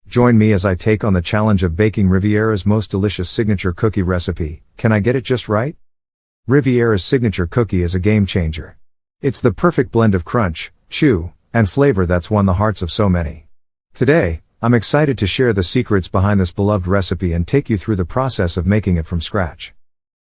Join me as I take on the challenge of baking Riviera's most delicious signature cookie recipe. Can I get it just right? Riviera's signature cookie is a game changer. It's the perfect blend of crunch, chew, and flavor that's won the hearts of so many. Today, I'm excited to share the secrets behind this beloved recipe and take you through the process of making it from scratch.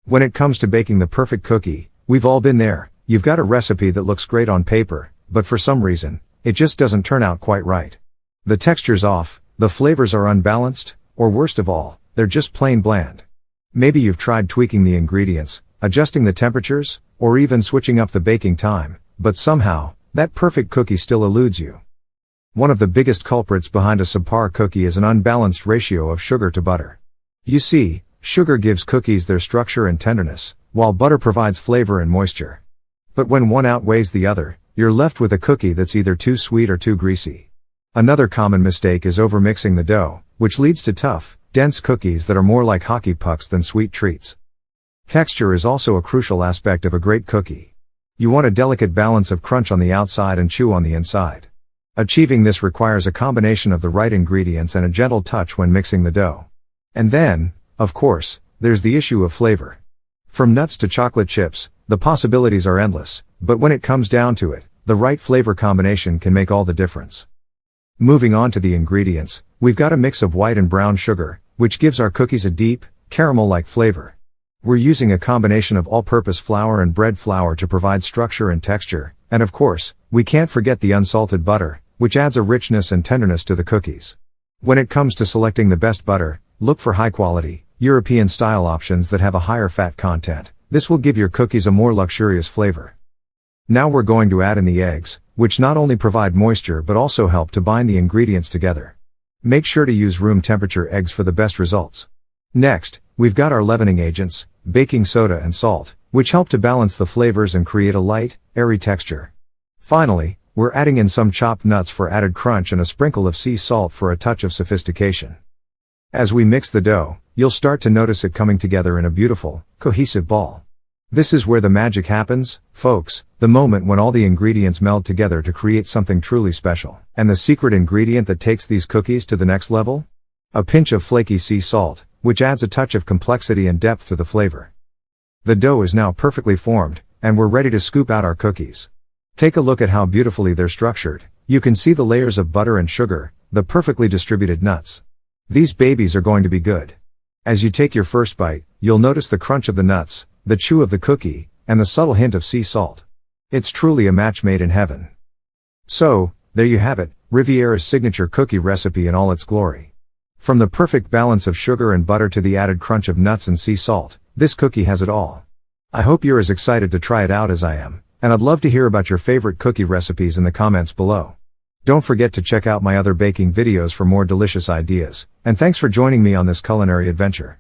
When it comes to baking the perfect cookie, we've all been there. You've got a recipe that looks great on paper, but for some reason, it just doesn't turn out quite right. The texture's off, the flavors are unbalanced, or worst of all, they're just plain bland. Maybe you've tried tweaking the ingredients, adjusting the temperatures, or even switching up the baking time, but somehow, that perfect cookie still eludes you. One of the biggest culprits behind a subpar cookie is an unbalanced ratio of sugar to butter. You see, sugar gives cookies their structure and tenderness, while butter provides flavor and moisture. But when one outweighs the other, you're left with a cookie that's either too sweet or too greasy. Another common mistake is overmixing the dough, which leads to tough, dense cookies that are more like hockey pucks than sweet treats. Texture is also a crucial aspect of a great cookie. You want a delicate balance of crunch on the outside and chew on the inside. Achieving this requires a combination of the right ingredients and a gentle touch when mixing the dough. And then, of course, there's the issue of flavor. From nuts to chocolate chips, the possibilities are endless, but when it comes down to it, the right flavor combination can make all the difference. Moving on to the ingredients, we've got a mix of white and brown sugar, which gives our cookies a deep, caramel-like flavor. We're using a combination of all-purpose flour and bread flour to provide structure and texture, and of course, we can't forget the unsalted butter, which adds a richness and tenderness to the cookies. When it comes to selecting the best butter, look for high-quality, European-style options that have a higher fat content. This will give your cookies a more luxurious flavor. Now we're going to add in the eggs, which not only provide moisture but also help to bind the ingredients together. Make sure to use room temperature eggs for the best results. Next, we've got our leavening agents, baking soda and salt, which help to balance the flavors and create a light, airy texture. Finally, we're adding in some chopped nuts for added crunch and a sprinkle of sea salt for a touch of sophistication. As we mix the dough, you'll start to notice it coming together in a beautiful, cohesive ball. This is where the magic happens, folks, the moment when all the ingredients meld together to create something truly special. And the secret ingredient that takes these cookies to the next level? A pinch of flaky sea salt, which adds a touch of complexity and depth to the flavor. The dough is now perfectly formed, and we're ready to scoop out our cookies. Take a look at how beautifully they're structured. You can see the layers of butter and sugar, the perfectly distributed nuts. These babies are going to be good. As you take your first bite, you'll notice the crunch of the nuts, the chew of the cookie, and the subtle hint of sea salt. It's truly a match made in heaven. So, there you have it, Riviera's signature cookie recipe in all its glory. From the perfect balance of sugar and butter to the added crunch of nuts and sea salt, this cookie has it all. I hope you're as excited to try it out as I am, and I'd love to hear about your favorite cookie recipes in the comments below. Don't forget to check out my other baking videos for more delicious ideas, and thanks for joining me on this culinary adventure.